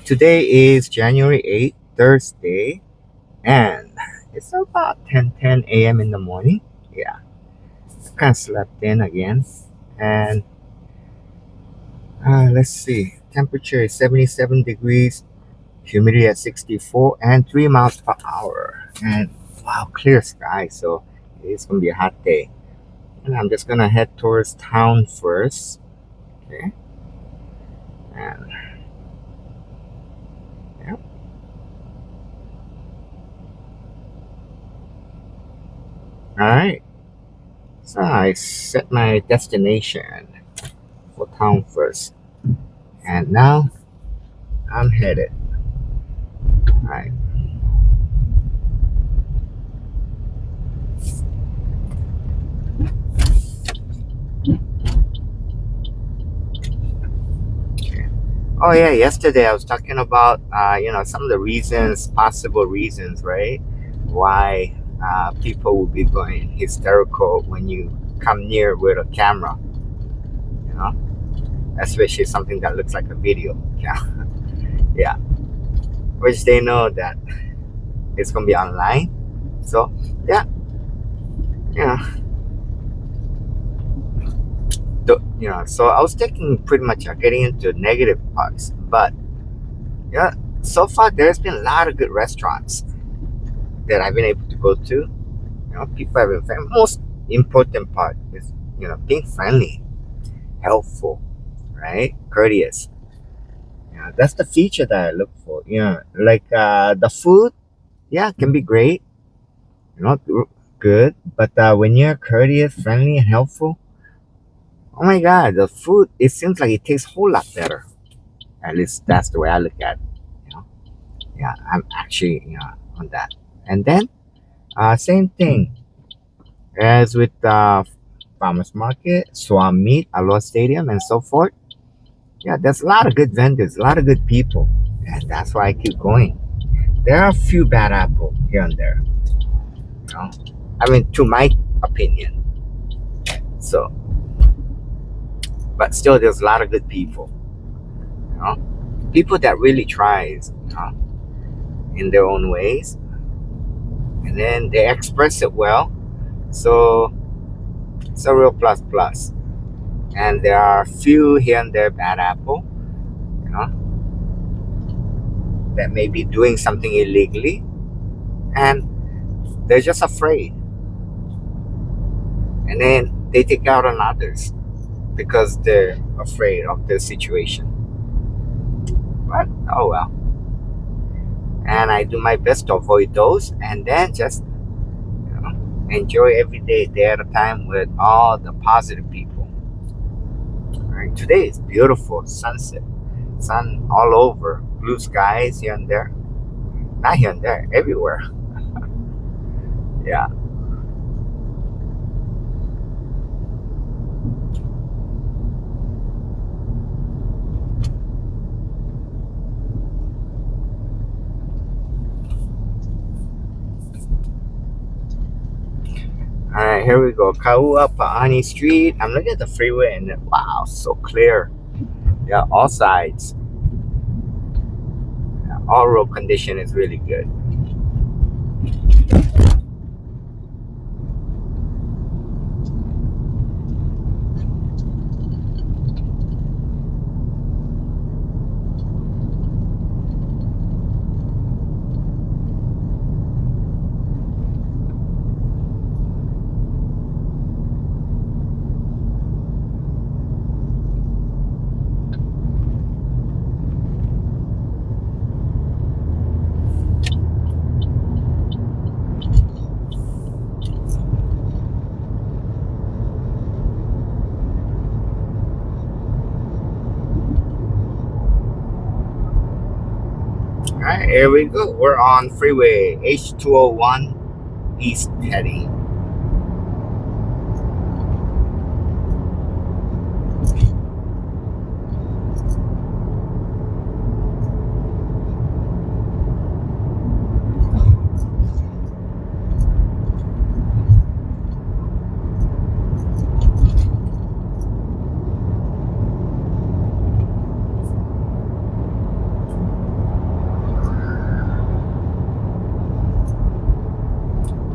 Today is January 8th, Thursday, and it's about 10:10 a.m. in the morning. Yeah, kind of slept in again. And let's see, temperature is 77 degrees, humidity at 64, and 3 miles per hour. And wow, clear sky, so it's gonna be a hot day. And I'm just gonna head towards town first. Okay, and yeah, all right. So I set my destination for town first. And now I'm headed. Right. Okay. Oh yeah, yesterday I was talking about some of the reasons, possible reasons, right? Why people will be going hysterical when you come near with a camera, you know, especially something that looks like a video. Yeah, yeah. Which they know that it's gonna be online. So yeah, yeah. So I was taking pretty much getting into negative parts, but yeah, so far there's been a lot of good restaurants that I've been able to go to. People have been friendly. Most important part is being friendly, helpful, right? Courteous. That's the feature that I look for. Like the food, yeah, can be great, good, but when you're courteous, friendly, and helpful, oh my God, the food it seems like it tastes a whole lot better. At least that's the way I look at it. You know, yeah, I'm actually on that. And then same thing as with farmers market, swam meet, Aloha Stadium, and so forth. Yeah, there's a lot of good vendors, a lot of good people, and that's why I keep going. There are a few bad apples here and there, you know. I mean, to my opinion. So, but still, there's a lot of good people, you know, people that really tries, in their own ways, and then they express it well. So it's a real plus plus. And there are a few here and there bad apple, you know, that may be doing something illegally, and they're just afraid, and then they take out on others because they're afraid of the situation. But oh well. And I do my best to avoid those, and then just enjoy every day at a time with all the positive people. All right, today is beautiful sunset, sun all over, blue skies here and there, not here and there, everywhere. Yeah. All right, here we go. Kaua Pa'ani Street. I'm looking at the freeway and wow, so clear. Yeah, all sides. Yeah, all road condition is really good. All right, here we go. We're on freeway H201 east heading.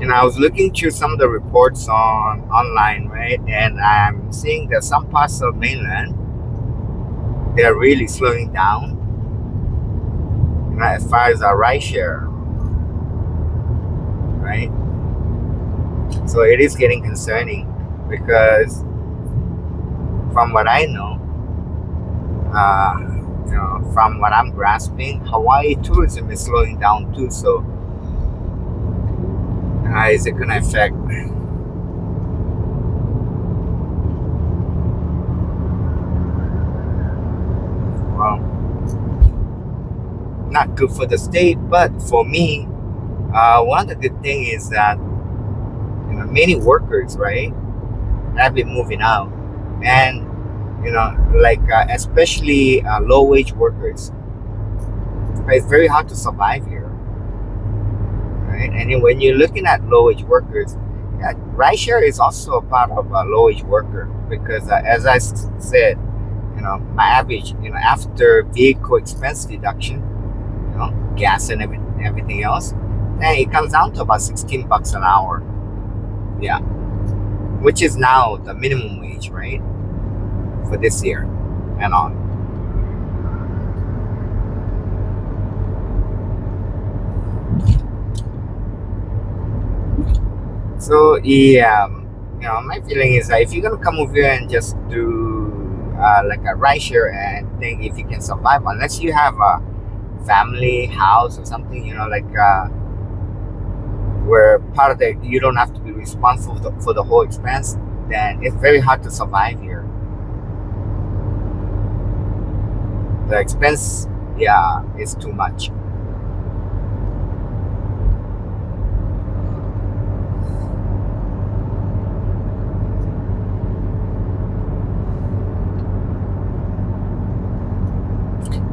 And I was looking through some of the reports on online, right? And I'm seeing that some parts of mainland they're really slowing down, as far as our rideshare, right? So it is getting concerning because from what I know, uh, from what I'm grasping, Hawaii tourism is slowing down too. So is it going to affect? Well, not good for the state, but for me, one of the good thing is that many workers, right, have been moving out, and like especially low wage workers. It's very hard to survive here, right? And then when you're looking at low wage workers, rideshare is also a part of a low wage worker because, as I said, my average, after vehicle expense deduction, gas and everything else, then it comes down to about $16 an hour. Yeah, which is now the minimum wage, right, for this year and on. So yeah, my feeling is that if you're gonna come over here and just do like a rideshare and think if you can survive, unless you have a family house or something, like where part of the you don't have to be responsible for the whole expense, then it's very hard to survive here. The expense, yeah, is too much.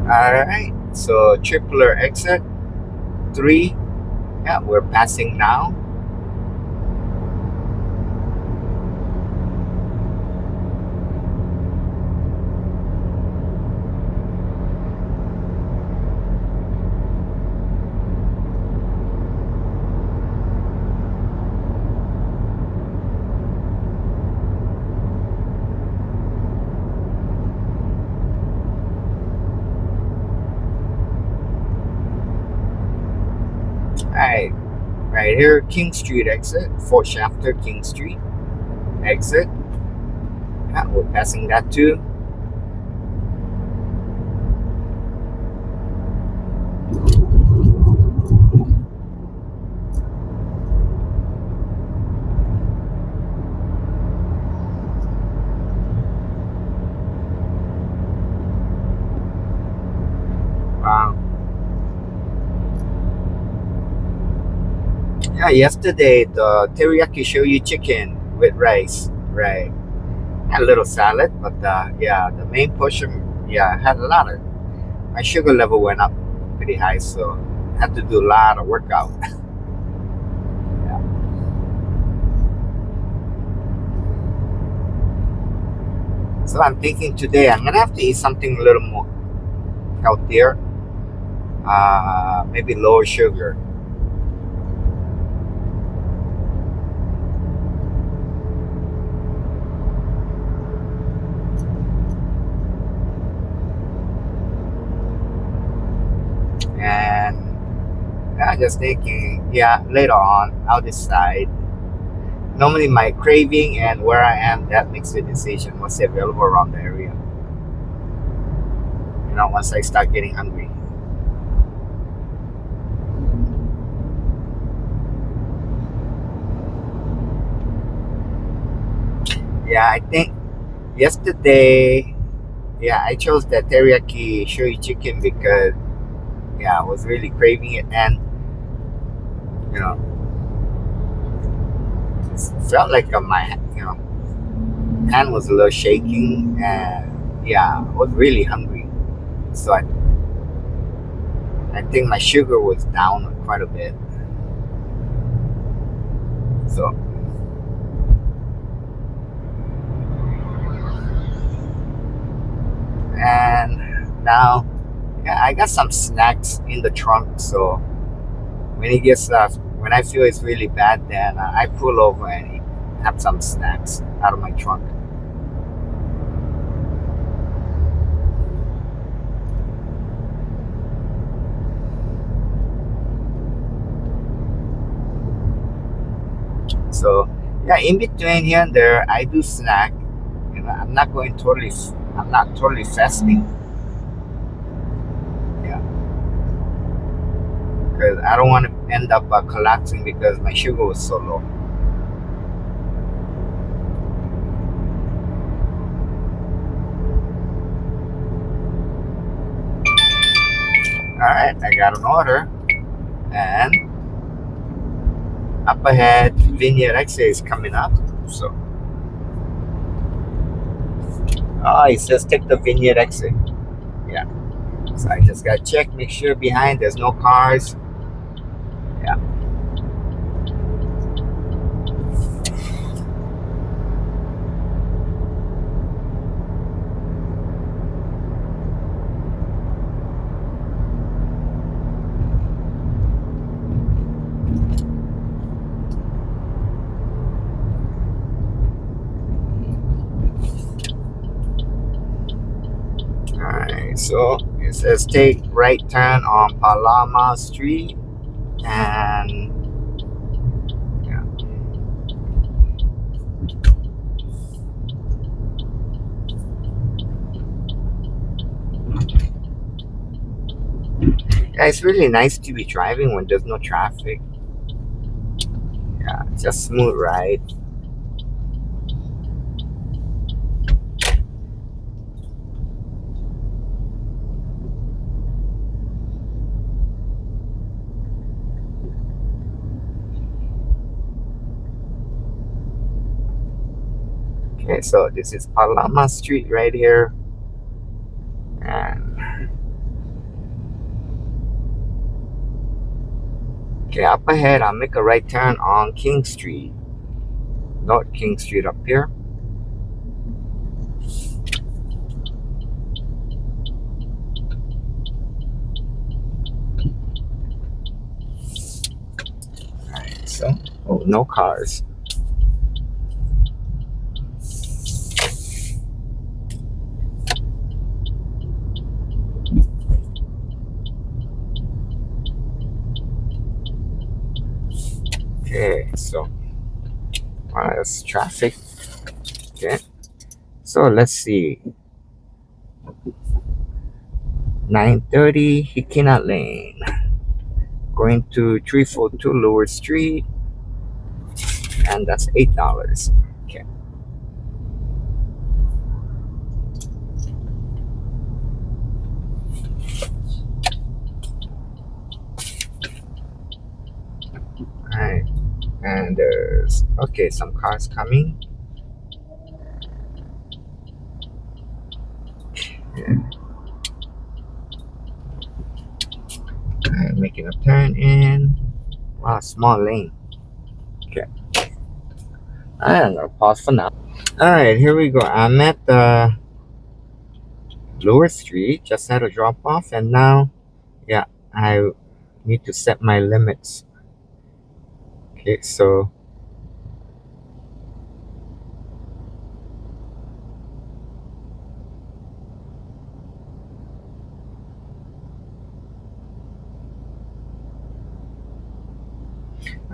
All right, so tripler exit 3. Yeah, we're passing now. Alright, right here, King Street exit, Fort Shafter, King Street exit. Yeah, we're passing that too. Wow. Yeah, yesterday the teriyaki shoyu chicken with rice, right? Had a little salad, but yeah, the main portion, yeah, had a lot of. My sugar level went up pretty high, so had to do a lot of workout. Yeah. So I'm thinking today I'm gonna have to eat something a little more healthier, maybe lower sugar. And I'm just thinking, yeah, later on I'll decide. Normally my craving and where I am, that makes the decision what's available around the area. Once I start getting hungry. Yeah, I think yesterday, yeah, I chose the teriyaki shoyu chicken because, yeah, I was really craving it, and you know, it felt like my hand was a little shaking, and yeah, I was really hungry. So I think my sugar was down quite a bit. So and now, yeah, I got some snacks in the trunk. So when when I feel it's really bad, then I pull over and have some snacks out of my trunk. So yeah, in between here and there, I do snack. You know, I'm not going totally. I'm not totally fasting. Yeah, because I don't want to end up collapsing because my sugar was so low. All right, I got an order, and up ahead, Vineyard exit is coming up. So, it says take the Vineyard exit. Yeah. So I just got to check, make sure behind there's no cars. Yeah. All right. So it says take right turn on Palama Street, and yeah, yeah, it's really nice to be driving when there's no traffic. Yeah, just smooth ride. Okay, so this is Palama Street right here, and okay, up ahead, I'll make a right turn on King Street, North King Street up here. All right, so no cars. Okay, so there's traffic. Okay, so let's see. 930 Hikina Lane. Going to 342 Lower Street, and that's $8. Okay. Alright. And there's some cars coming. Yeah. Making a turn in. Wow, small lane. Okay. I'm gonna pause for now. Alright, here we go. I'm at the Lower Street, just had a drop off, and now, yeah, I need to set my limits. Okay, so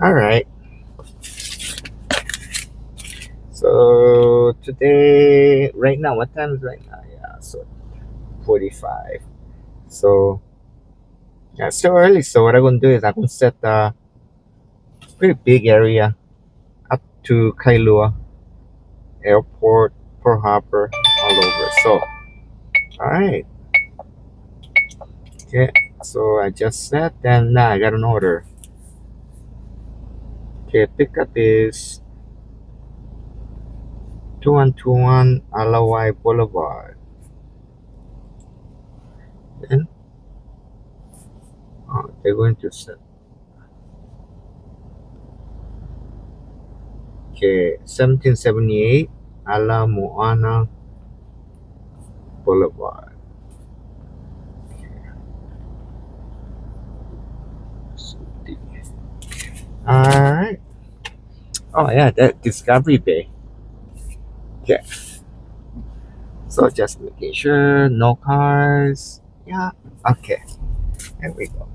all right. So today, right now, what time is right now? Yeah, so 45. So yeah, it's still early. So what I'm gonna do is I'm gonna set a pretty big area up to Kailua Airport, Pearl Harbor, all over. So all right, okay. So I just set, and now I got an order. Okay, pickup is 2121 Alawai Boulevard. Then they're going to set. Okay, 1778 Ala Moana Boulevard. Alright. Oh yeah, that Discovery Bay. Yeah. So just making sure no cars. Yeah. Okay. There we go.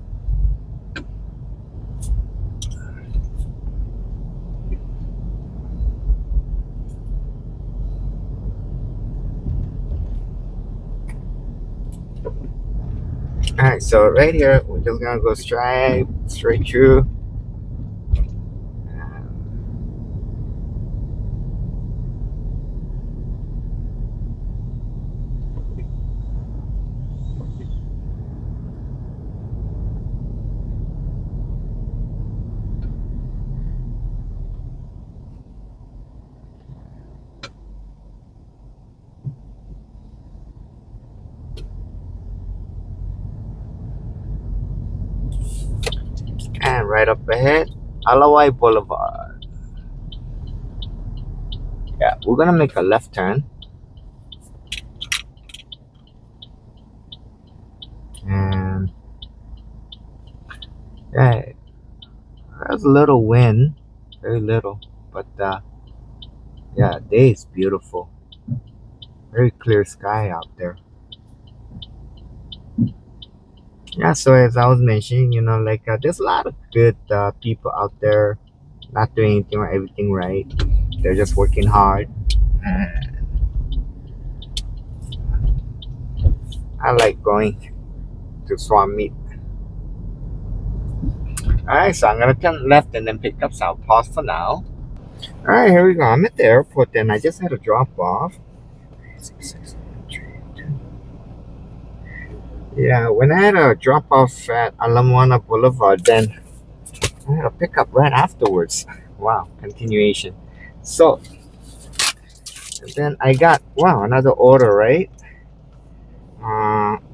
Alright, so right here we're just gonna go straight through. And right up ahead, Alawai Boulevard. Yeah, we're gonna make a left turn. And yeah, there's a little wind, very little, but yeah, day is beautiful. Very clear sky out there. Yeah, so as I was mentioning, like there's a lot of good people out there not doing anything or everything right. They're just working hard. I like going to swap meet. Alright, so I'm gonna turn left and then pick up. So I'll pause for now. Alright, here we go. I'm at the airport and I just had a drop off. Yeah, when I had a drop off at Alamoana Boulevard, then I had a pickup right afterwards. Wow, continuation. So then I got another order, right?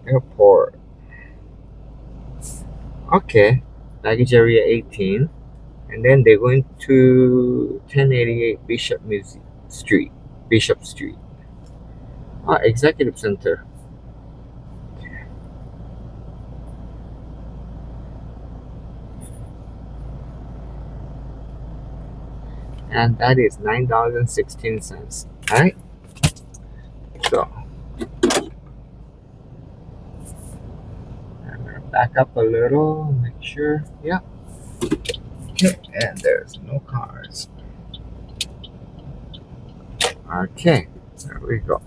Airport. Okay, baggage area 18, and then they're going to 1088 Street, Bishop Street. Executive Center, and that is $9.16. All right, so I'm gonna back up a little, make sure. Yeah. Okay, and there's no cars. Okay, there we go.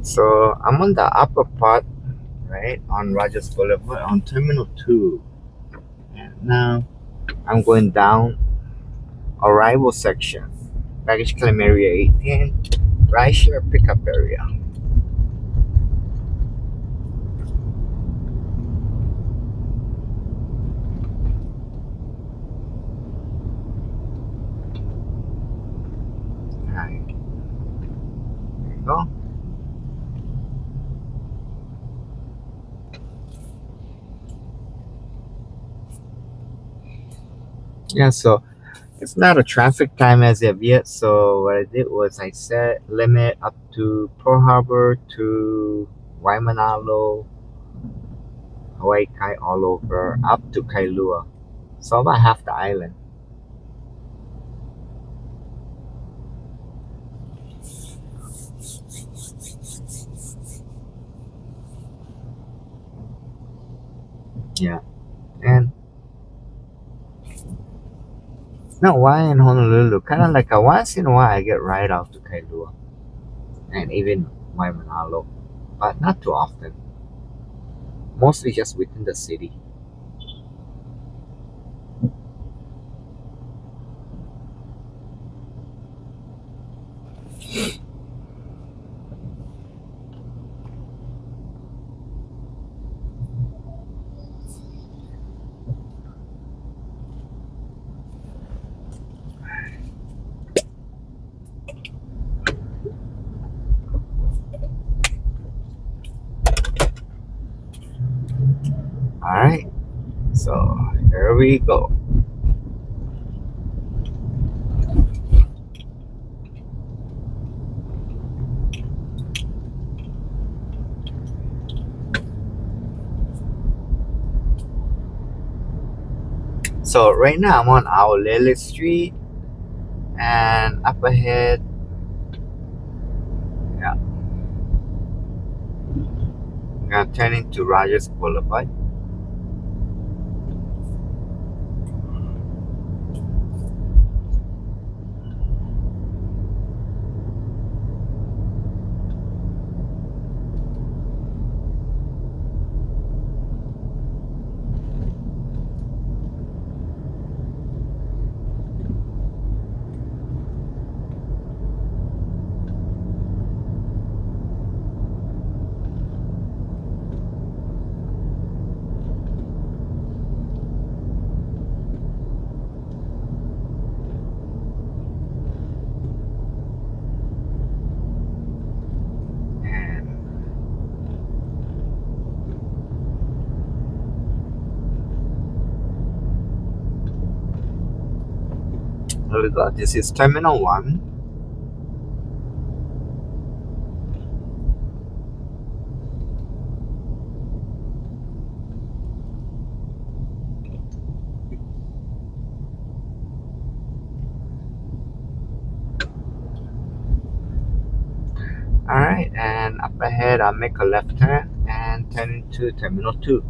So I'm on the upper part, right, on Rogers Boulevard on Terminal 2. And now I'm going down arrival section, baggage claim area 18, rideshare pickup area. Alright, there you go. Yeah, so it's not a traffic time as of yet. So what I did was I set limit up to Pearl Harbor to Waimanalo, Hawaii Kai all over, up to Kailua. So about half the island. Yeah. And no, why in Honolulu? Kind of like a once in a while I get right out to Kailua and even Waimanalo, but not too often. Mostly just within the city. All right. So here we go. So right now I'm on our Lily Street, and up ahead, yeah, I'm gonna turn into Rogers Boulevard. And here we go. This is Terminal 1. Alright, and up ahead I'll make a left turn and turn into Terminal 2.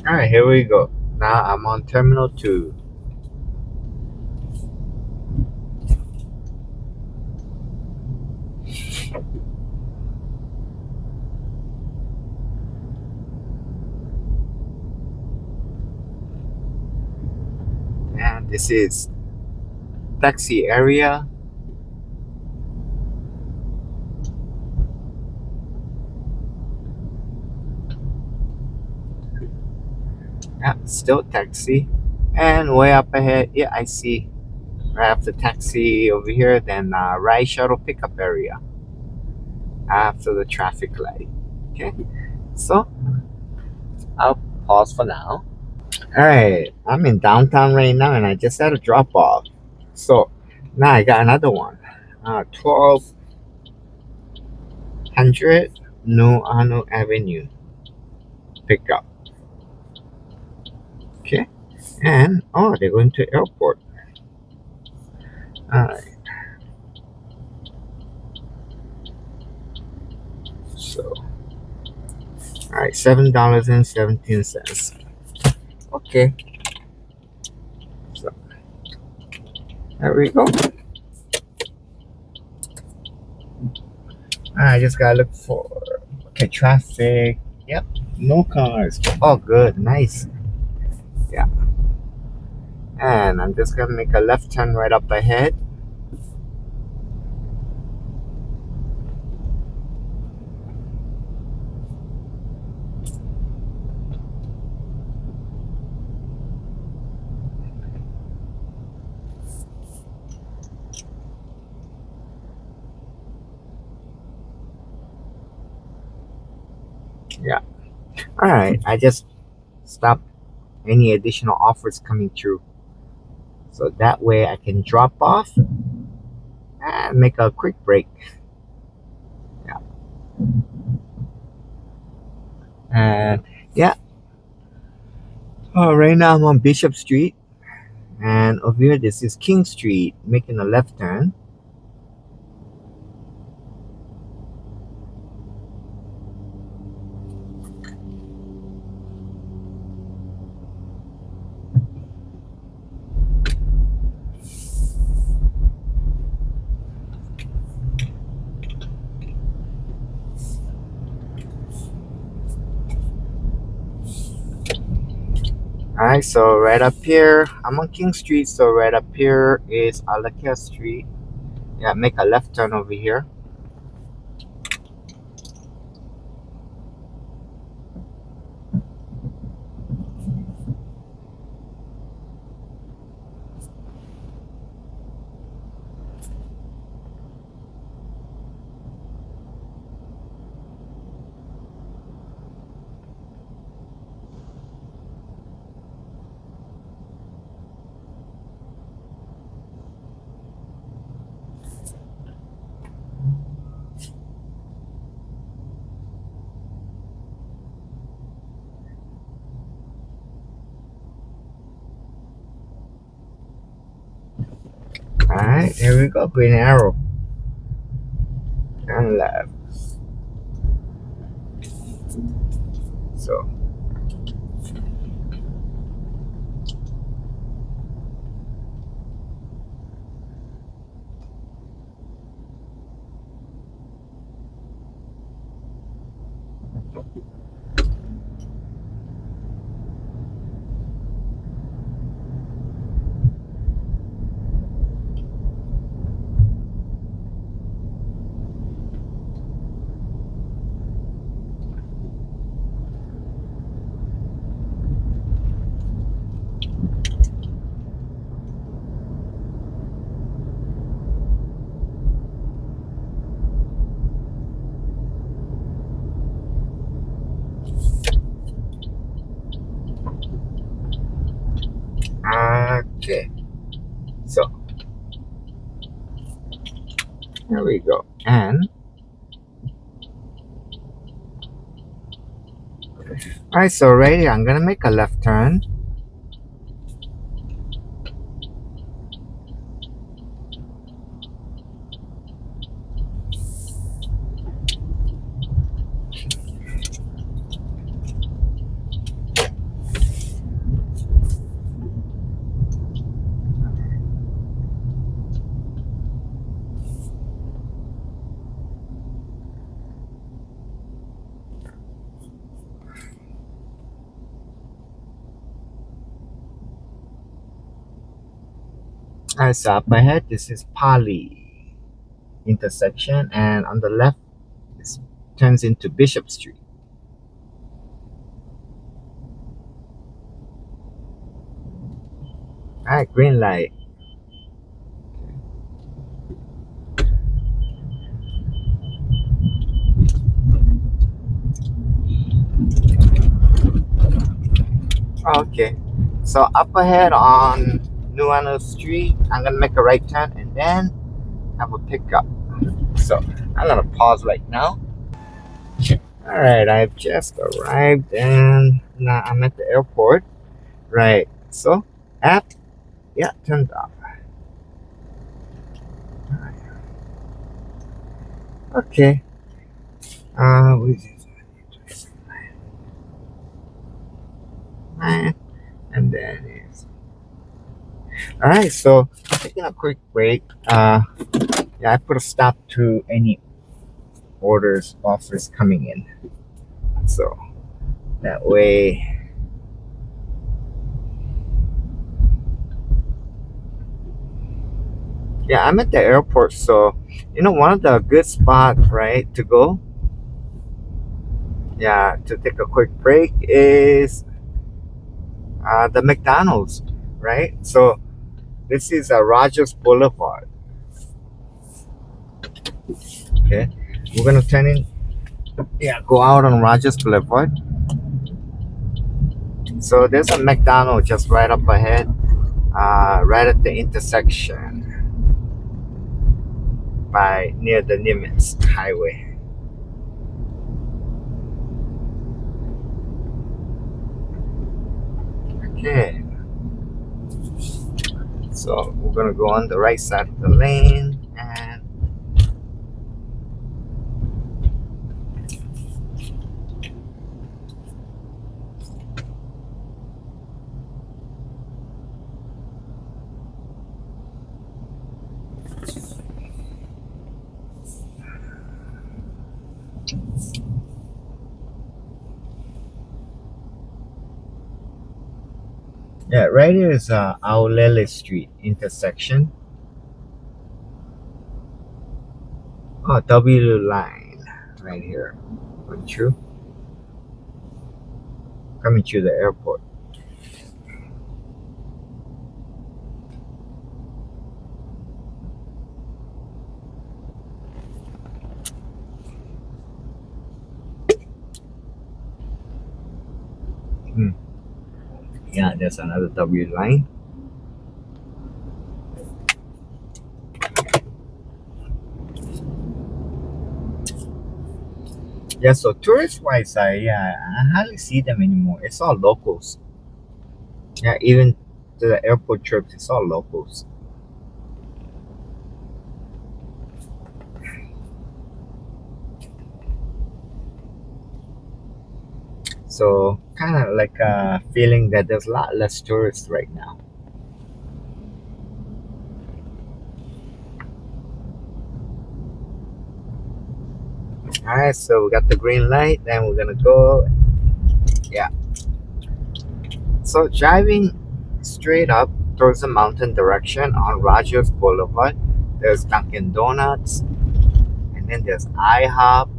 Alright, here we go. Now I'm on Terminal 2. And this is taxi area. Yeah, still taxi. And way up ahead, yeah, I see. Right after taxi over here, then ride shuttle pickup area after the traffic light. Okay, so I'll pause for now. All right, I'm in downtown right now, and I just had a drop off. So now I got another one. 1200 New Anu Avenue pickup. Okay, and oh, they're going to airport. All right, so all right, $7.17. Okay, so there we go. I just gotta look for okay traffic. Yep, no cars. Oh, good, nice. Yeah, and I'm just gonna make a left turn right up ahead. Yeah. All right. I just stopped any additional offers coming through, so that way I can drop off and make a quick break. Yeah. And yeah, Right now I'm on Bishop Street, and over here this is King Street, making a left turn. Alright, so right up here, I'm on King Street, so right up here is Alakia Street. Yeah, make a left turn over here. Alright, here we go, green arrow. And left. So, okay. So, there we go. And, alright, so right here, I'm gonna make a left turn. Alright, so up ahead, this is Pali intersection, and on the left, it turns into Bishop Street. Alright, green light. Okay, so up ahead on Nuano Street, I'm gonna make a right turn and then have a pickup. So I'm gonna pause right now. All right, I've just arrived and now I'm at the airport. Right, so app, yeah, turned off. Okay, and then it's all right. So taking a quick break. Yeah, I put a stop to any orders offers coming in, so that way. Yeah, I'm at the airport, so one of the good spots, right, to go. Yeah, to take a quick break is the McDonald's, right? So this is Rogers Boulevard. Okay, we're gonna turn in. Yeah, go out on Rogers Boulevard. So there's a McDonald's just right up ahead, right at the intersection by near the Nimitz Highway. Okay, so we're gonna go on the right side of the lane, and yeah, right here is Aulele Street intersection. Oh, W line right here. Going through, coming through the airport. Hmm. Yeah, there's another W line. Yeah, so tourist wise, I hardly see them anymore. It's all locals. Yeah, even to the airport trips, it's all locals. So kind of like a feeling that there's a lot less tourists right now. All right, so we got the green light, then we're gonna go. Yeah. So driving straight up towards the mountain direction on Rogers Boulevard, there's Dunkin' Donuts, and then there's IHOP,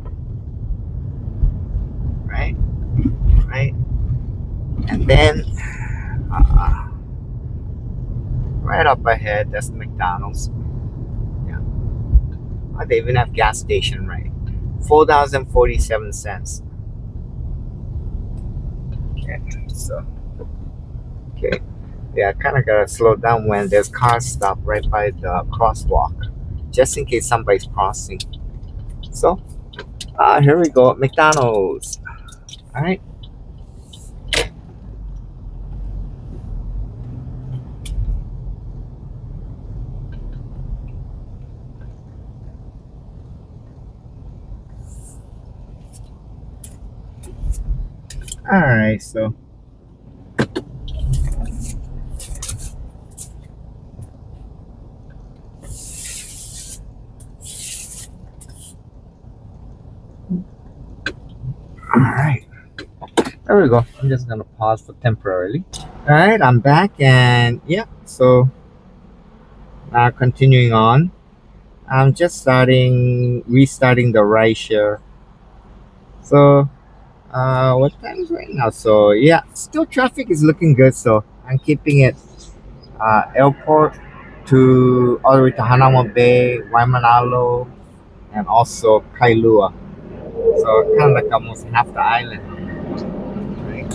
right? Right, and then uh, right up ahead, there's McDonald's. Yeah, oh, they even have gas station, right? $4.47. Okay, so okay, yeah, I kind of gotta slow down when there's cars stopped right by the crosswalk, just in case somebody's crossing. So, here we go, McDonald's. All right, all right, so all right, there we go. I'm just gonna pause for temporarily. All right, I'm back, and yeah, so continuing on. I'm just restarting the rideshare. So, what time is right now? So, yeah, still traffic is looking good. So, I'm keeping it airport to all the way to Hanauma Bay, Waimanalo, and also Kailua. So, kind of like almost half the island, right?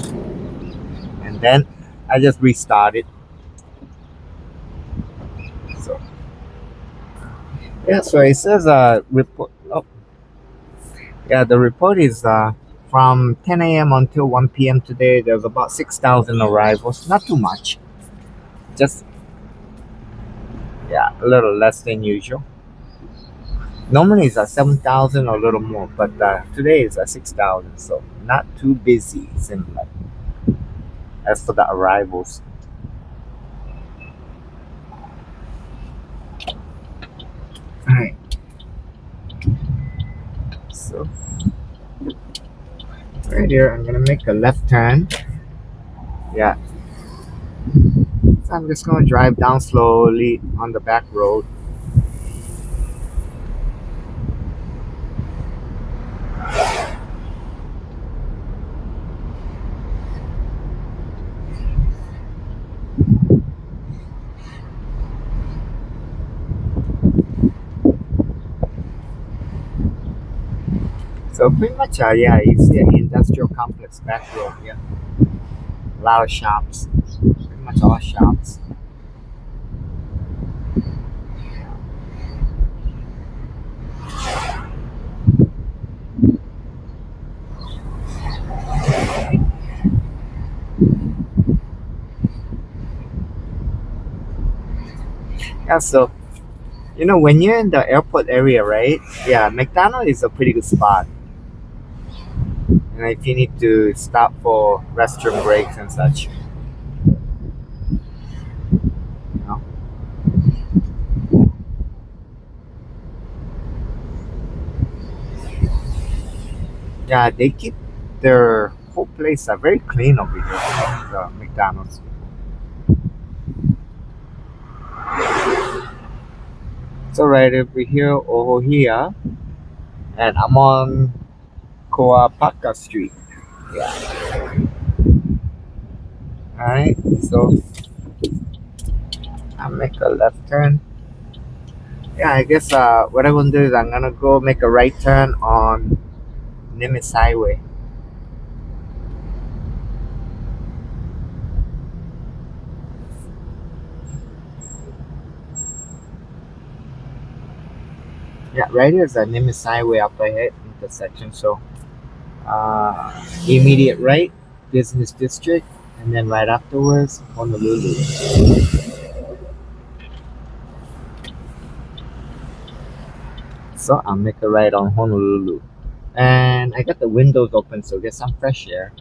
And then I just restarted. So, yeah, so it says report. Oh, yeah, the report is from 10 a.m. until 1 p.m. today. There's about 6,000 arrivals. Not too much. Just, yeah, a little less than usual. Normally it's 7,000 or a little more, but today is 6,000. So not too busy, it seems like, as for the arrivals. All right. So right here, I'm going to make a left turn. Yeah. So I'm just going to drive down slowly on the back road. So pretty much, yeah, you see an industrial complex back road here. A lot of shops, pretty much all shops. Yeah, so when you're in the airport area, right? Yeah, McDonald's is a pretty good spot. If you need to stop for restroom breaks and such, you know. Yeah, they keep their whole place very clean over here, the McDonald's. So right over here, over here, and I'm on Koapaka Street. Yeah. All right. So I make a left turn. Yeah, I guess what I'm gonna do is I'm gonna go make a right turn on Nimitz Highway. Yeah, right here is a Nimitz Highway up ahead intersection. So immediate right, business district, and then right afterwards, Honolulu. So I'll make a right on Honolulu. And I got the windows open so get some fresh air.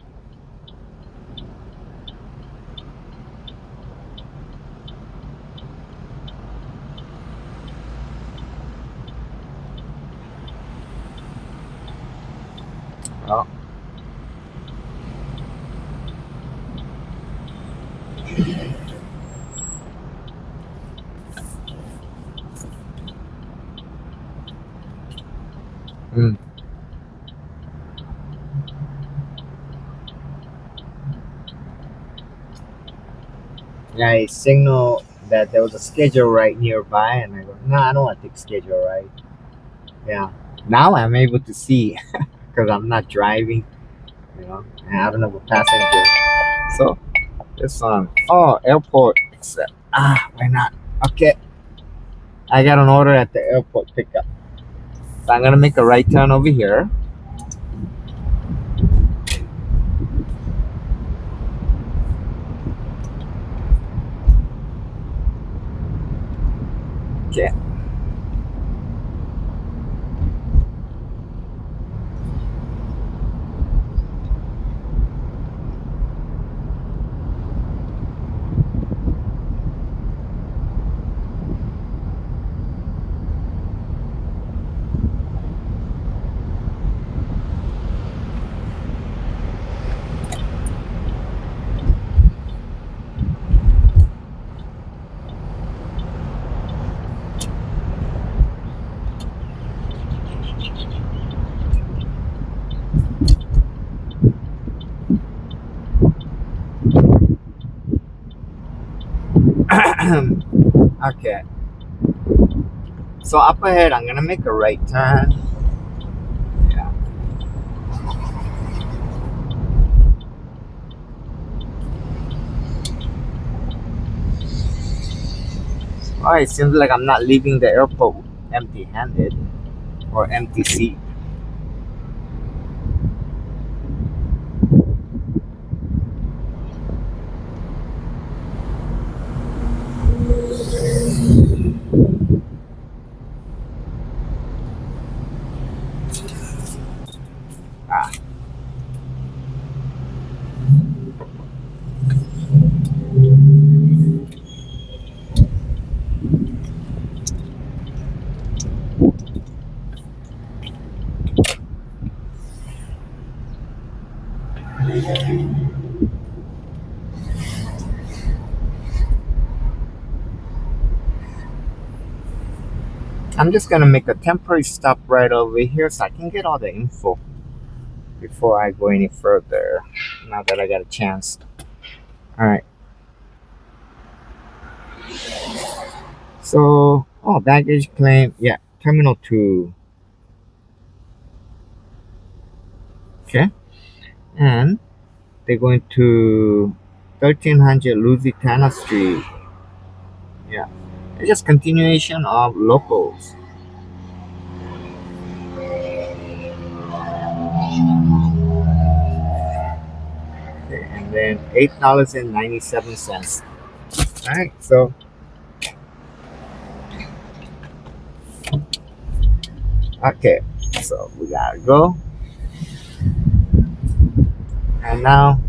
Oh, mm. Yeah, I signal that there was a schedule right nearby, and I go, no, I don't want to take schedule right. Yeah. Now I'm able to see because I'm not driving, and I don't have a passenger. So this one, oh, airport except, why not? Okay, I got an order at the airport pickup. So I'm gonna make a right turn over here. Okay. Okay. So up ahead, I'm gonna make a right turn. Yeah. Oh, it seems like I'm not leaving the airport empty-handed or empty seat. Ah, I'm just gonna make a temporary stop right over here so I can get all the info before I go any further. Now that I got a chance. All right. So, oh, baggage claim. Yeah, Terminal 2. Okay. And they're going to 1300 Lusitania Street. Yeah. It's just continuation of locals. Okay. And then $8.97. All right. So, Okay, so we gotta go, and now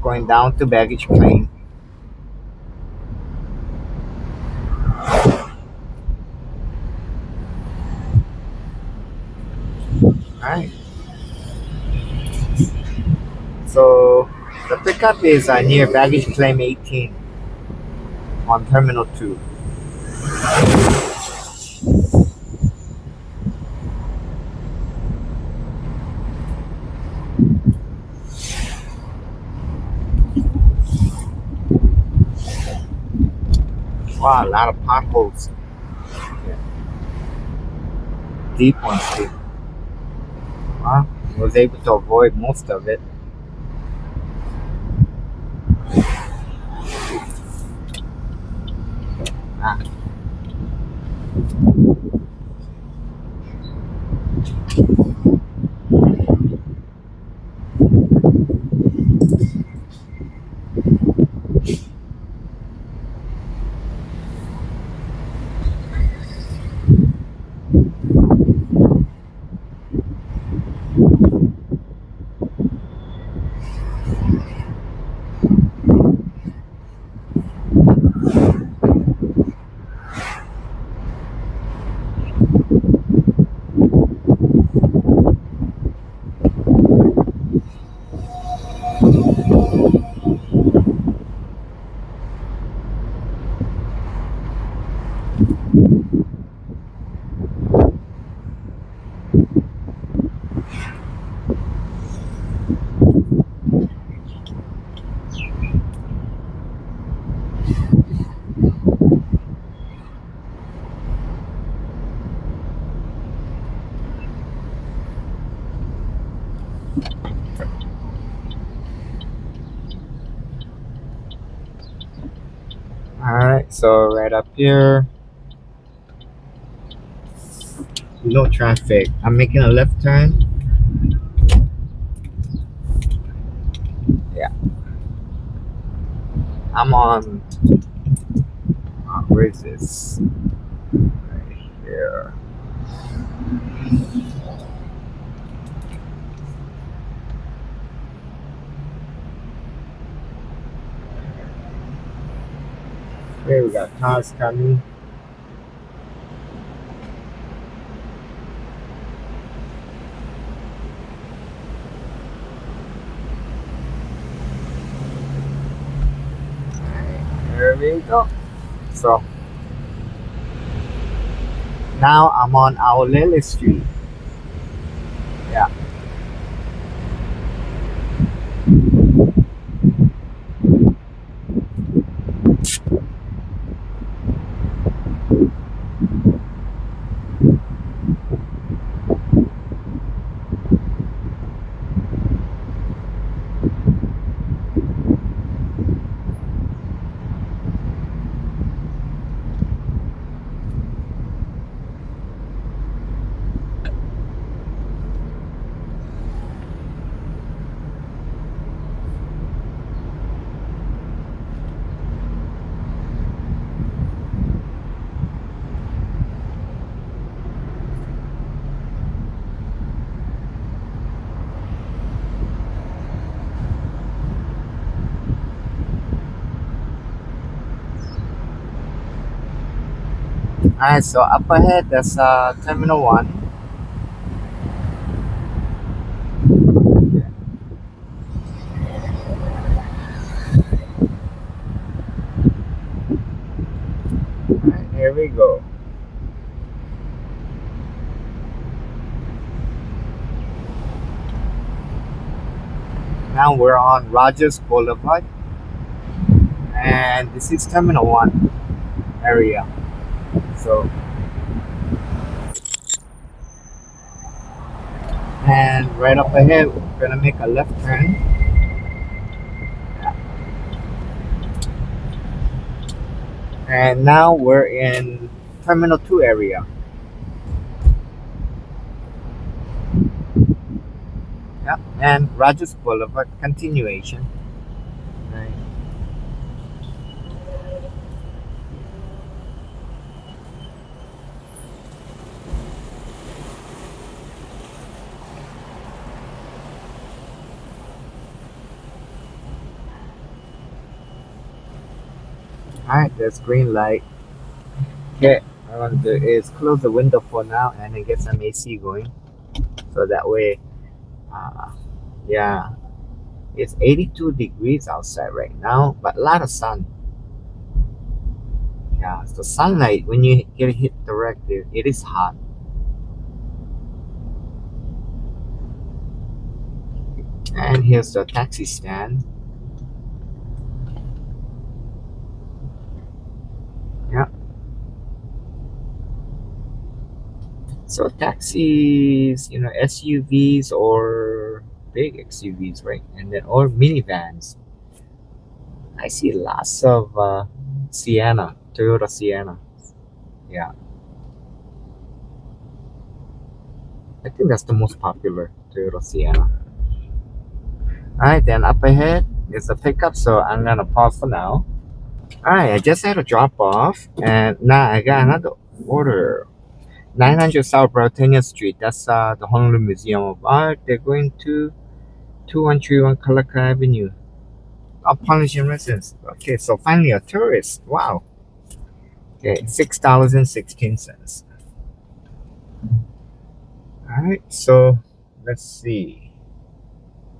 going down to baggage claim. All right. So the pickup is near baggage claim 18 on Terminal 2. Wow, a lot of potholes. Yeah, deep ones too. Wow, was able to avoid most of it. Ah, all right, so right up here, no traffic. I'm making a left turn. Yeah, I'm on. Where is this? Right here. Here we got cars coming. There we go. So now I'm on our Lily Street. Yeah. Alright, so up ahead that's Terminal 1. Alright, here we go. Now we're on Rogers Boulevard. And this is Terminal 1 area. So, and right up ahead, we're gonna make a left turn. And now we're in Terminal 2 area. Yep, and Rogers Boulevard continuation. Right. Alright, there's green light. Okay, what I want to do is close the window for now and then get some AC going. So that way, uh, yeah, it's 82 degrees outside right now, but a lot of sun. Yeah, so sunlight, when you get hit directly, it is hot. And here's the taxi stand. Yeah, so taxis, SUVs or big XUVs, right? And then or minivans. I see lots of Sienna, Toyota Sienna. Yeah, I think that's the most popular Toyota Sienna. All right, then up ahead is a pickup, so I'm gonna pause for now. All right, I just had a drop off, and now I got another order. 900 South Britannia Street. That's the Honolulu Museum of Art. They're going to 2131 Kalaka Avenue. Polynesian residence. Okay, so finally a tourist. Wow. Okay, $6.16. All right, so let's see.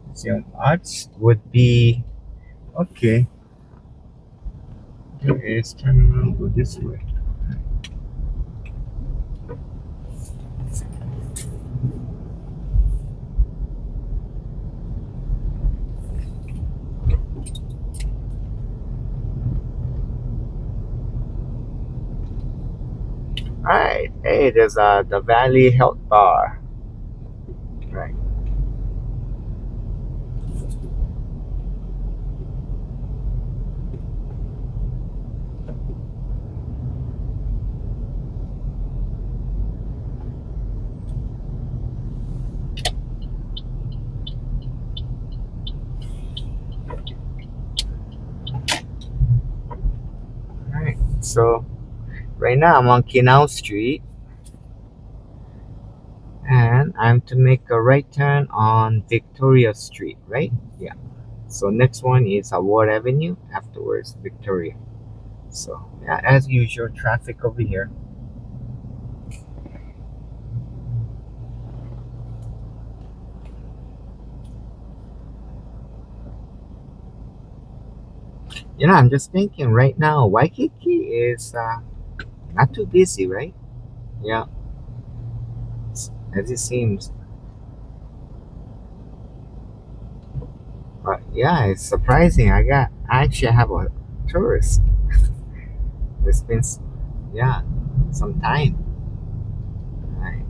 Museum Arts would be okay. Okay, let's turn around, go this way. All right, hey, there's the Valley Health Bar. Right, all right. So right now I'm on Kinau Street, and I'm to make a right turn on Victoria Street, right? Yeah. So next one is Ward Avenue. Afterwards, Victoria. So yeah, as usual, traffic over here. I'm just thinking right now, Waikiki is not too busy, right? Yeah, as it seems. But yeah, it's surprising. I actually have a tourist. It's been, yeah, some time. Right.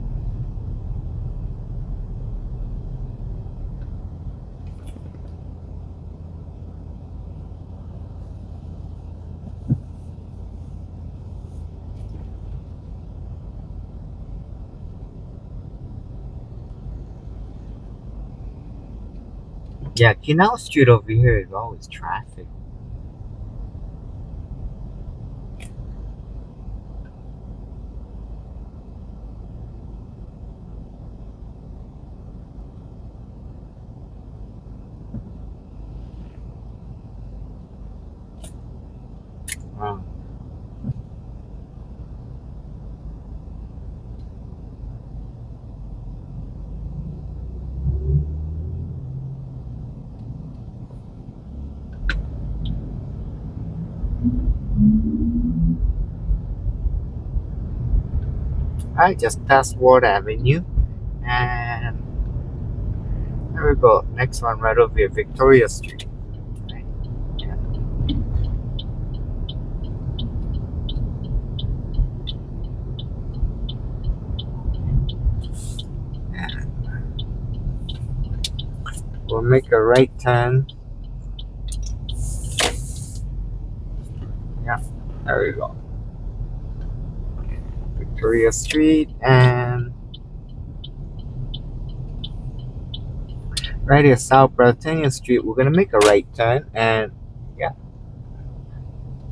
Yeah, Canal Street over here is always traffic. Um, I just passed Ward Avenue, and there we go. Next one right over here, Victoria Street. Right. Yeah. And we'll make a right turn. Yeah, there we go. Victoria Street, and right here, South Britannia Street. We're gonna make a right turn, and yeah,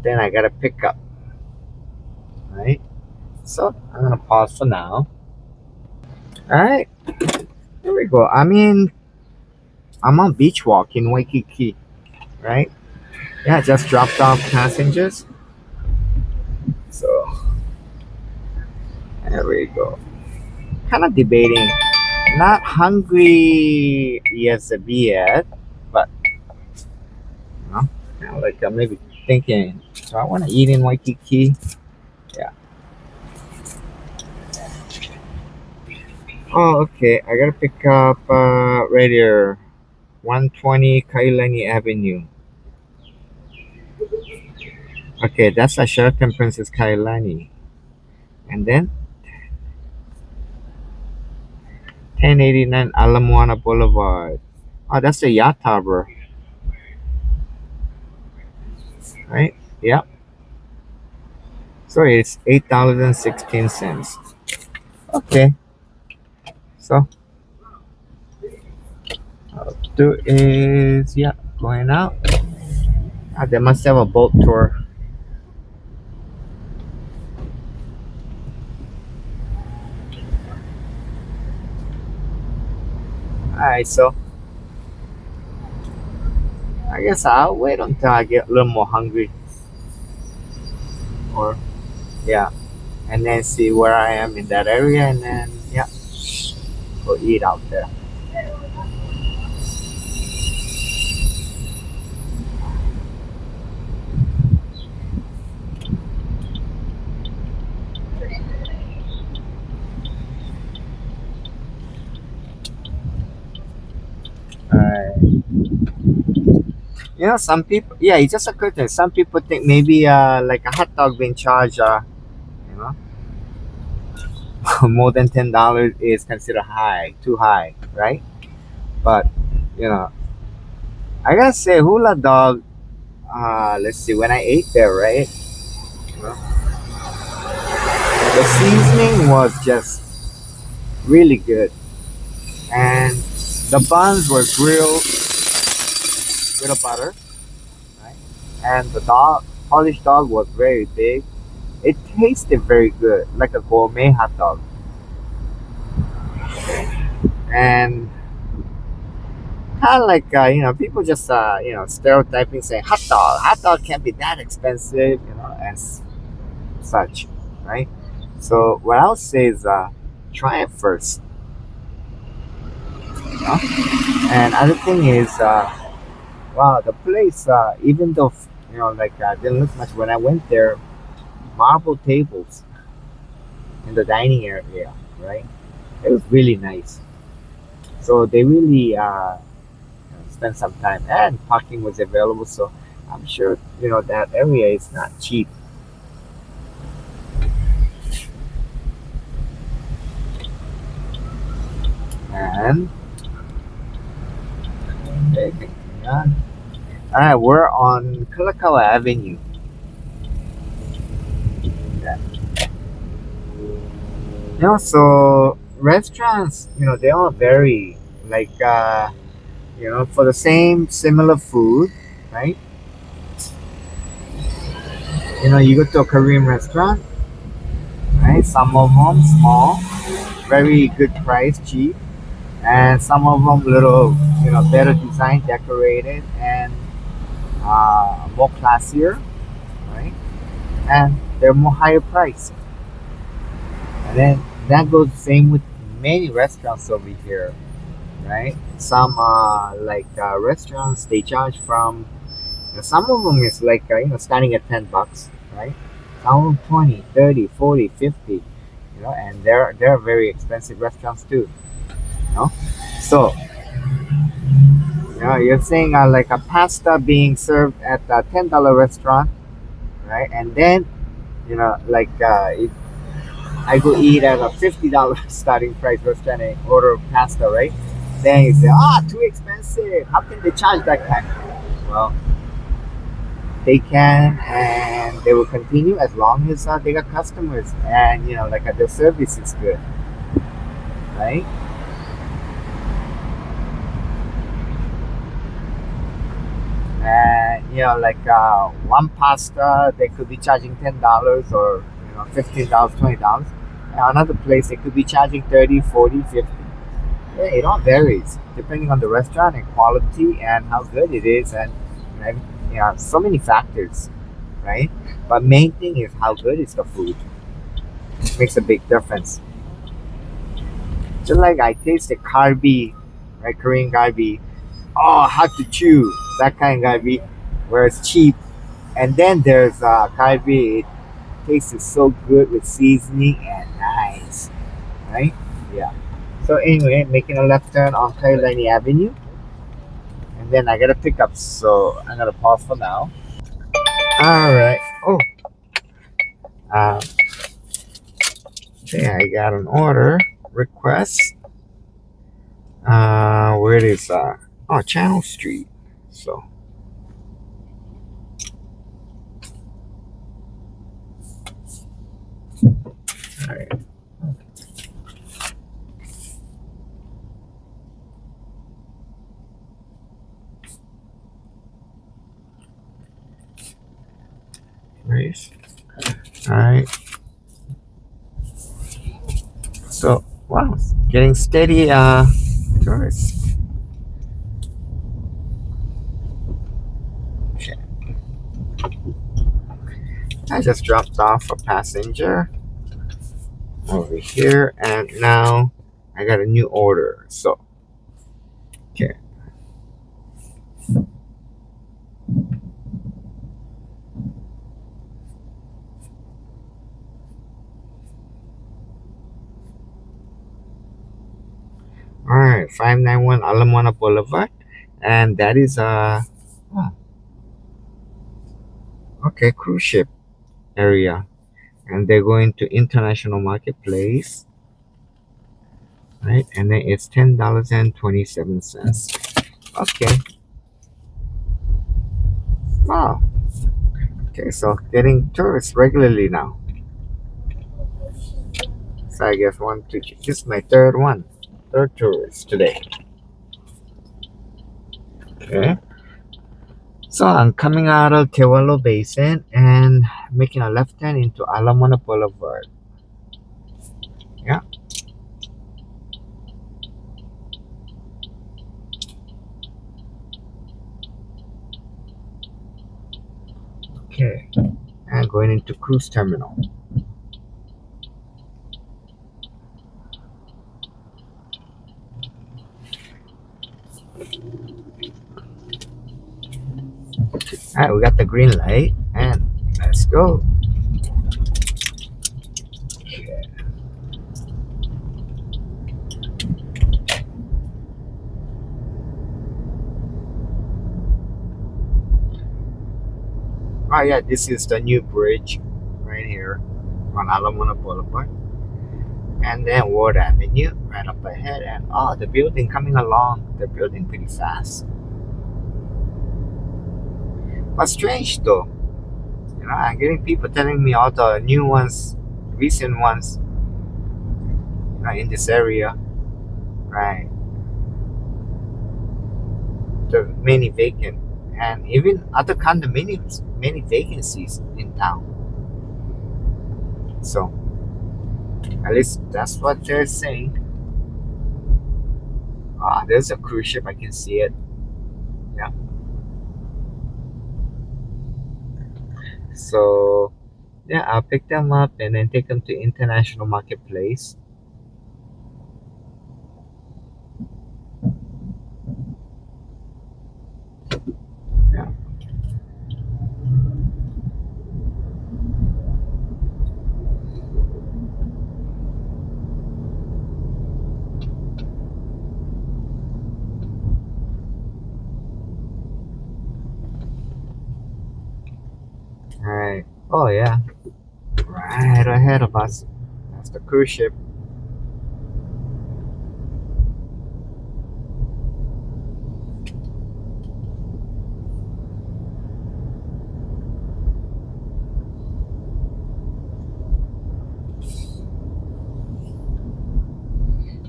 then I gotta pick up. Right. So I'm gonna pause for now. All right, here we go. I'm on beach walk in Waikiki. Right. Yeah, just dropped off passengers. So there we go. Kind of debating. Not hungry yes yet, but you know, kind of like maybe thinking. So I want to eat in Waikiki. Yeah. Oh, okay. I gotta pick up right here, 120 Kailani Avenue. Okay, that's a Sheraton Princess Kailani, and then 1089 Ala Moana Boulevard. Oh, that's the yacht harbor, right? Yep. So it's $8.16. Okay, so I'll do is yeah, going out. Ah, they must have a boat tour. Alright, so I guess I'll wait until I get a little more hungry, or yeah, and then see where I am in that area, and then yeah, go eat out there. Alright. Some people, yeah, it just occurred to me. Some people think maybe like a hot dog being charged, you know, more than $10 is considered high, too high, right? But you know, I gotta say, hula dog. Let's see, when I ate there, right? You know, the seasoning was just really good, and the buns were grilled with a butter, right? And the polished dog was very big. It tasted very good, like a gourmet hot dog. And kind of like people just stereotyping, saying hot dog can't be that expensive, and such, right? So what I'll say is, try it first, you know? And other thing is, wow, the place, even though like didn't look much when I went there, marble tables in the dining area, right? It was really nice. So they really spend some time, and parking was available. So I'm sure that area is not cheap. And okay, all right, we're on Kalakaua Avenue. Yeah. So restaurants, they all vary. Like, for the same similar food, right? You go to a Korean restaurant, right? Some of them small, very good price, cheap, and some of them little, better design, decorated, and more classier, right? And they're more higher price. And then that goes the same with many restaurants over here, right? Some like restaurants, they charge from, some of them is like starting at $10, right? Some of them 20, 30, 40, 50, and they're very expensive restaurants too, you know. So you're saying like a pasta being served at a $10 restaurant, right? And then like if I go eat at a $50 starting price restaurant and order pasta, right? Then you say, too expensive. How can they charge that kind? Well, they can, and they will continue as long as they got customers, and like their service is good, right? And like one pasta, they could be charging $10, or $15, $20. And another place, they could be charging 30, 40, 50. Yeah, it all varies depending on the restaurant and quality and how good it is, and so many factors, right? But main thing is how good is the food. Makes a big difference. Just like I tasted kalbi, right? Korean kalbi. Oh, hard to chew. That kind of kalbi, where it's cheap. And then there's kalbi. It tastes so good with seasoning and nice, right? Yeah. So anyway, making a left turn on Kailani Avenue, and then I gotta pick up. So I'm gonna pause for now. All right. Oh, uh, okay. I got an order request. Where it is? Oh, Channel Street. So, all right. Nice. All right. So, wow, getting steady. Tourists. Okay. I just dropped off a passenger over here, and now I got a new order. So, okay. All right, 591 Alamana Boulevard, and that is oh, okay, cruise ship area, and they're going to International Marketplace, right? And then it's $10.27. Okay, wow. Okay, so getting tourists regularly now. So I guess one, two, this is my third tourist today. Okay. So I'm coming out of Tewalo Basin and making a left turn into Alamona Boulevard. Yeah. Okay. And going into cruise terminal. Alright, we got the green light and let's go. Okay. Oh yeah, this is the new bridge right here on Alamona Boulevard. And then Ward Avenue right up ahead, and oh, the building coming along. The building pretty fast. But strange though, I'm getting people telling me all the new ones, recent ones, in this area, right? The many vacant, and even other condominiums, many vacancies in town. So at least that's what they're saying. Ah, there's a cruise ship. I can see it. Yeah. So yeah, I'll pick them up and then take them to International Marketplace. Yeah. All right. Oh yeah. Right ahead of us. That's the cruise ship.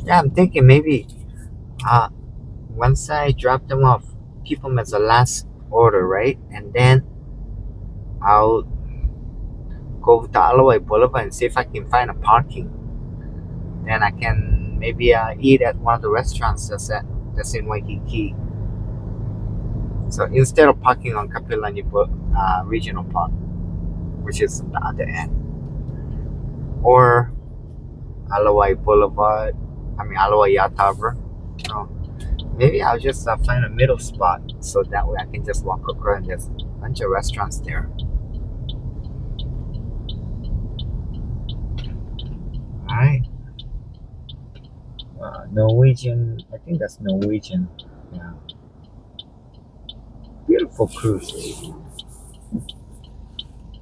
Yeah, I'm thinking maybe uh once I drop them off, keep them as the last order, right? And then I'll go to Alawai Boulevard and see if I can find a parking. Then I can maybe eat at one of the restaurants that's in Waikiki. So instead of parking on Kapilani Regional Park. which is on the other end, or Alawai Boulevard. I mean Alawai Yacht Harbor. You know, maybe I'll just find a middle spot so that way I can just walk across and there's a bunch of restaurants there. All right. Norwegian. I think that's Norwegian. Yeah. Beautiful cruise.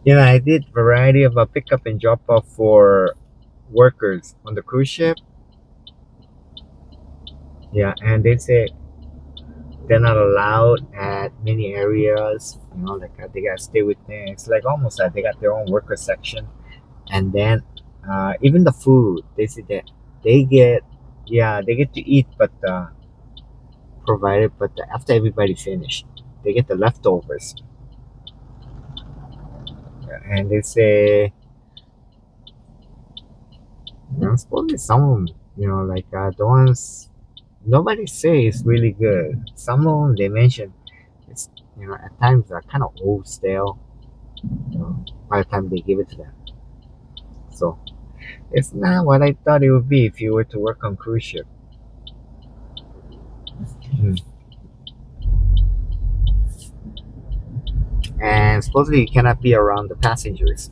You know, I did variety of a pickup and drop off for workers on the cruise ship. Yeah, and they say they're not allowed at many areas. You know, like they gotta stay within. It's like almost like they got their own worker section, and then even the food they say that they get, yeah, they get to eat, but provided, but after everybody finished, they get the leftovers. Yeah, and they say, you know, supposedly some of them, you know, like the ones nobody say is really good. Some of them they mention it's, you know, at times are kind of old stale. You know, by the time they give it to them, so it's not what I thought it would be if you were to work on cruise ship. Mm. And supposedly you cannot be around the passengers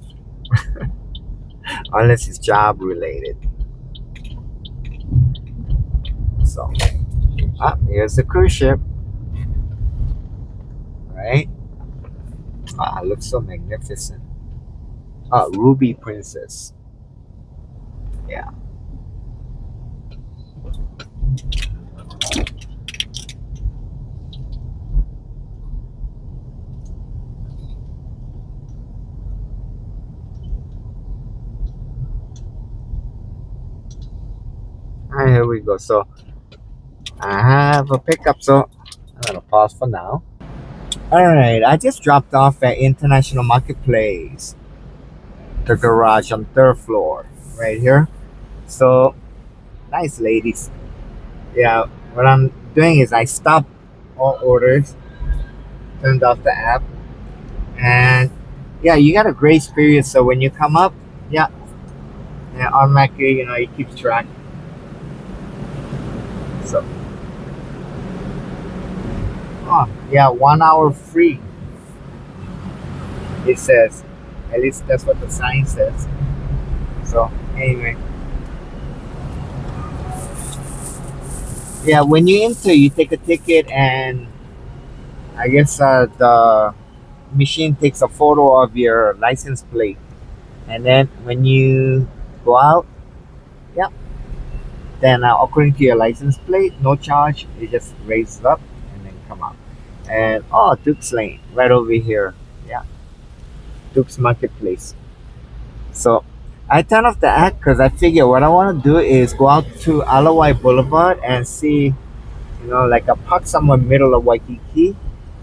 unless it's job related. So, here's the cruise ship, right? It looks so magnificent. Ruby Princess. Yeah. All right, here we go. So I have a pickup. So I'm gonna pause for now. All right, I just dropped off at International Marketplace, the garage on third floor, right here. So nice, ladies. Yeah, what I'm doing is I stop all orders, turned off the app, and yeah, you got a grace period. So when you come up, yeah, and automatically, you know, it keeps track. So, oh yeah, 1 hour free. It says, at least that's what the sign says. So anyway, yeah, when you enter, you take a ticket, and I guess the machine takes a photo of your license plate, and then when you go out, yeah, then according to your license plate, no charge. It just raises up and then come out. And oh, Duke's Lane, right over here. Yeah, Duke's Marketplace. So I turn off the app because I figure what I want to do is go out to Alawai Boulevard and see, you know, like a park somewhere middle of Waikiki.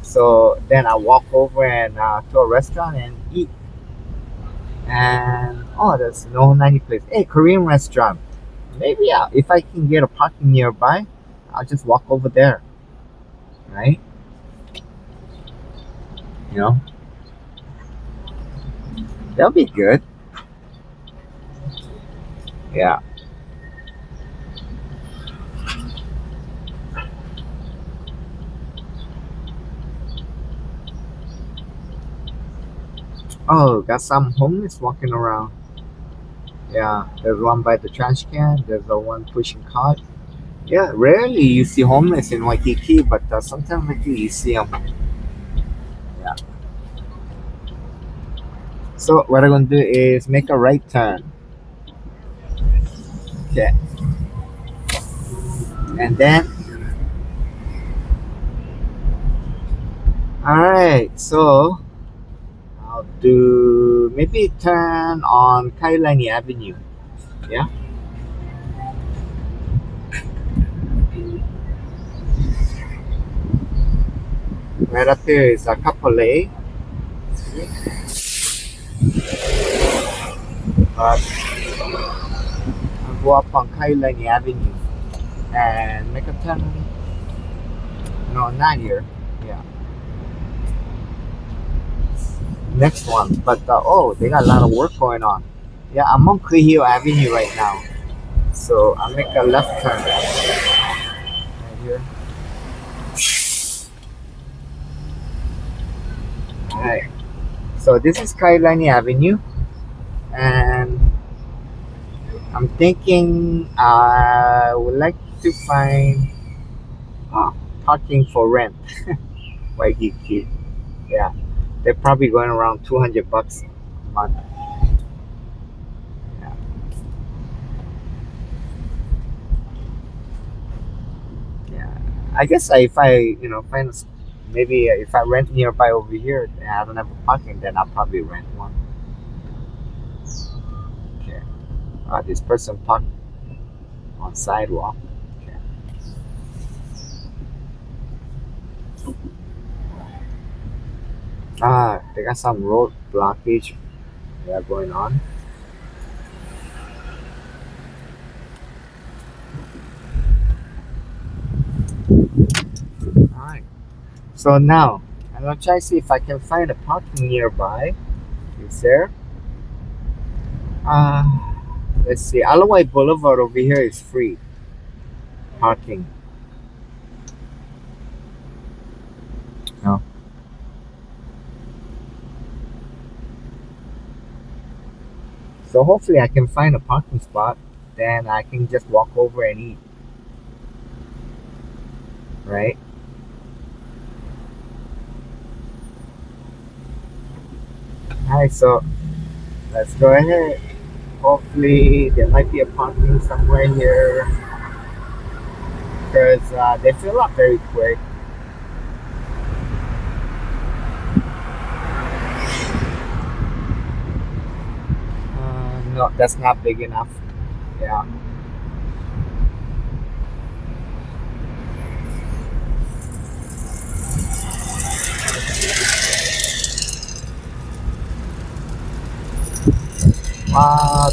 So then I walk over and to a restaurant and eat. And oh, there's no 90 place. Hey, Korean restaurant. Maybe if I can get a parking nearby, I'll just walk over there, right? You know, that'll be good. Yeah. Oh, got some homeless walking around. Yeah, there's one by the trash can. There's the one pushing cart. Yeah, rarely you see homeless in Waikiki, but sometimes like you see them. Yeah. So what I'm gonna do is make a right turn. Okay, and then all right. So I'll do maybe turn on Kailani Avenue. Yeah, right up here is a Kapolei. I'll go up on Kailani Avenue and make a turn. No, not here. Yeah, next one. But oh, they got a lot of work going on. Yeah, I'm on Kuhio Avenue right now. So I'll make a left turn right here. Alright. So this is Kailani Avenue, and I'm thinking I would like to find parking for rent. Waikiki. Yeah, they're probably going around 200 bucks a month. Yeah. Yeah. I guess if I find maybe if I rent nearby over here and I don't have a parking, then I'll probably rent one. Okay. This person parked on sidewalk. Okay. They got some road blockage going on. All right. So now I'm gonna try to see if I can find a parking nearby. Is there? Uh, let's see. Alawai Boulevard over here is free parking. No. So hopefully I can find a parking spot. Then I can just walk over and eat. Right? Alright, so let's go ahead. Hopefully there might be a parking somewhere here. Because they fill up very quick. No, that's not big enough. Yeah.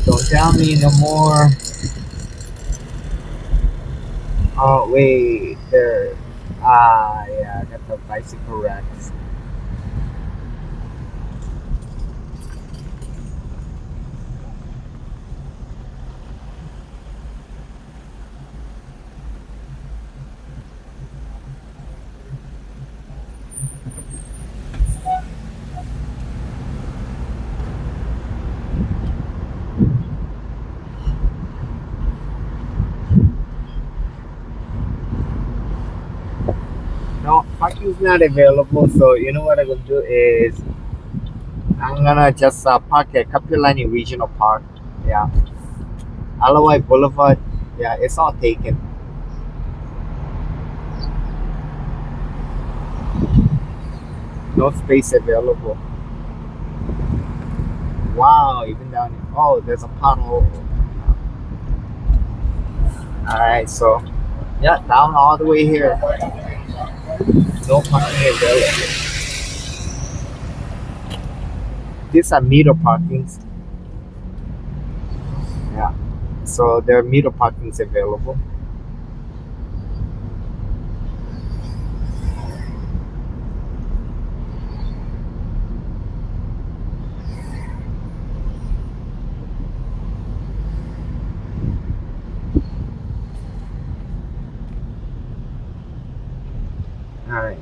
Don't tell me no more. Oh, wait. There. Yeah, I got the bicycle racks. No, parking's not available. So, you know what I'm going to do is I'm going to just park at Kapilani Regional Park. Yeah. Alawai Boulevard. Yeah, it's all taken. No space available. Wow, even down here. Oh, there's a pothole. Alright, so yeah, down all the way here. No parking available. These are meter parkings. Yeah. So there are meter parkings available. Alright.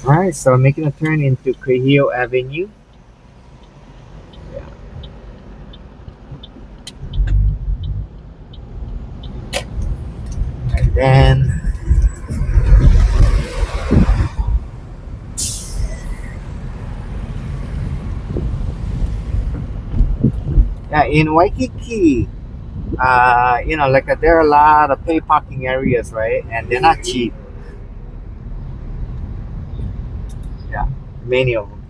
Alright, so I'm making a turn into Kuhio Avenue. Yeah. And then yeah, in Waikiki, like there are a lot of pay parking areas, right? And they're not cheap. Yeah, many of them.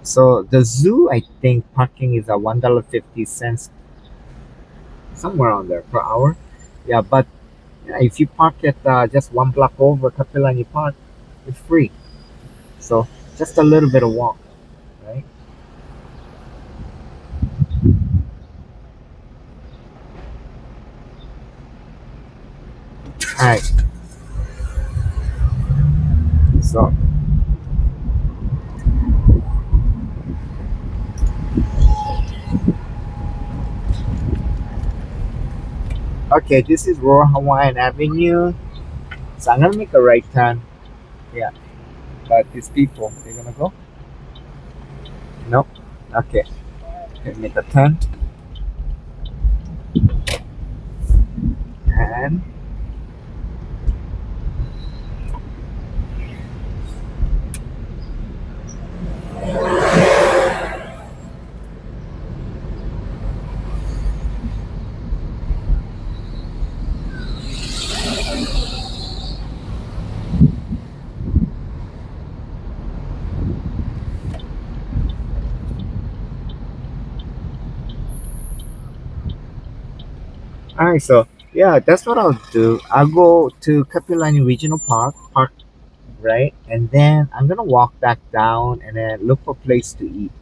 So the zoo, I think parking is a $1.50 somewhere on there per hour. Yeah, but yeah, if you park at just one block over Kapilani Park, it's free. So just a little bit of walk, right? All right. So okay, this is Royal Hawaiian Avenue. So I'm gonna make a right turn. Yeah, but these people, they're gonna go. Nope. Okay. Okay, make a turn and all right. So yeah, that's what I'll do. I'll go to Kapilani Regional Park, right, and then I'm gonna walk back down and then look for a place to eat.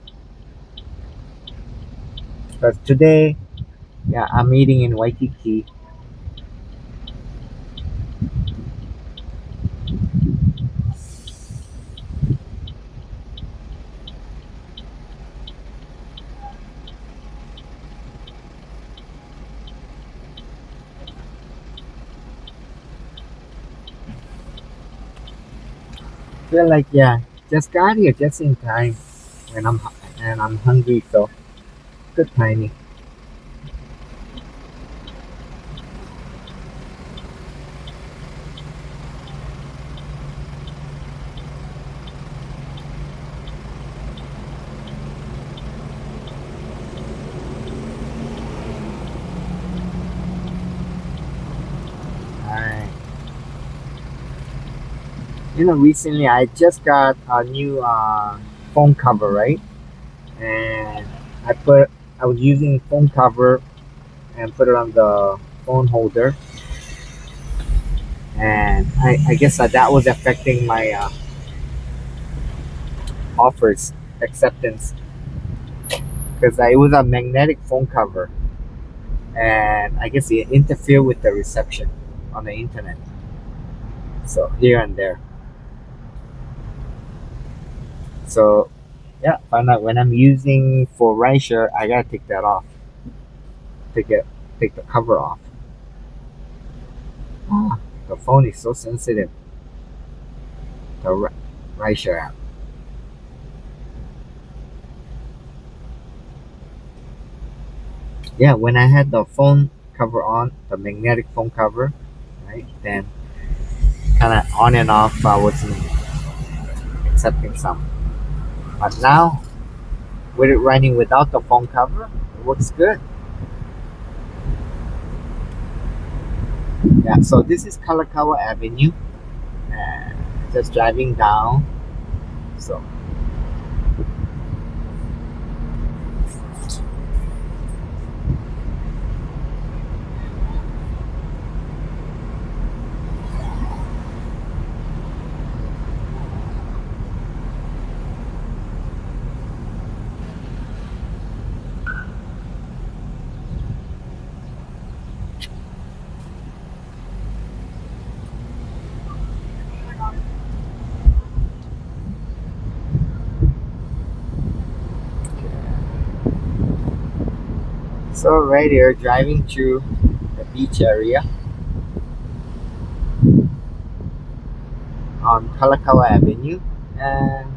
Because today, yeah, I'm eating in Waikiki. Feel like yeah, just got here just in time when I'm hungry. So good timing. All right. Recently I just got a new phone cover, right? And I put I was using phone cover and put it on the phone holder, and I guess that was affecting my offers acceptance because it was a magnetic phone cover, and I guess it interfered with the reception on the internet. So here and there. So yeah, find out when I'm using for rideshare, I gotta take that off. Take the cover off. Ah, the phone is so sensitive. The rideshare app. Yeah, when I had the phone cover on, the magnetic phone cover, right? Then kind of on and off, I wasn't accepting some. But now, with it running without the phone cover, it works good. Yeah, so this is Kalakaua Avenue, and just driving down. So right here, driving through the beach area on Kalakaua Avenue, and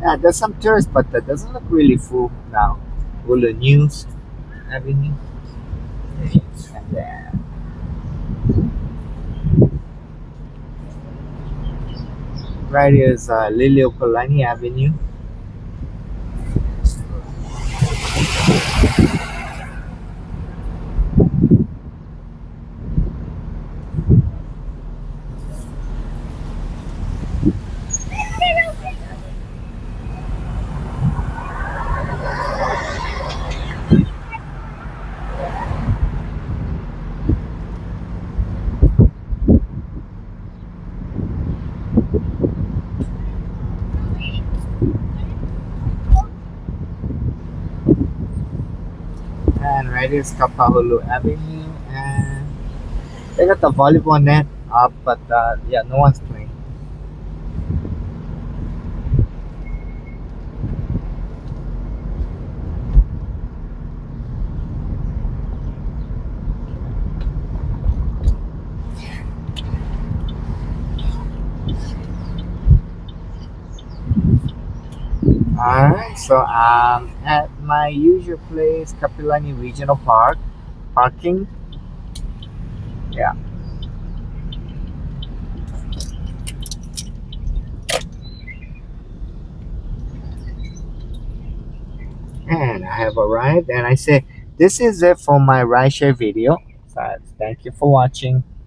yeah, there's some tourists, but that doesn't look really full now. Ulu News Avenue, and then right here is Liliuokalani Avenue. It is Kapahulu Avenue, and they got the volleyball net up, but yeah, no one's playing. All right, so at my usual place, Kapilani Regional Park, parking. Yeah, and I have arrived, and I say this is it for my rideshare video. So thank you for watching.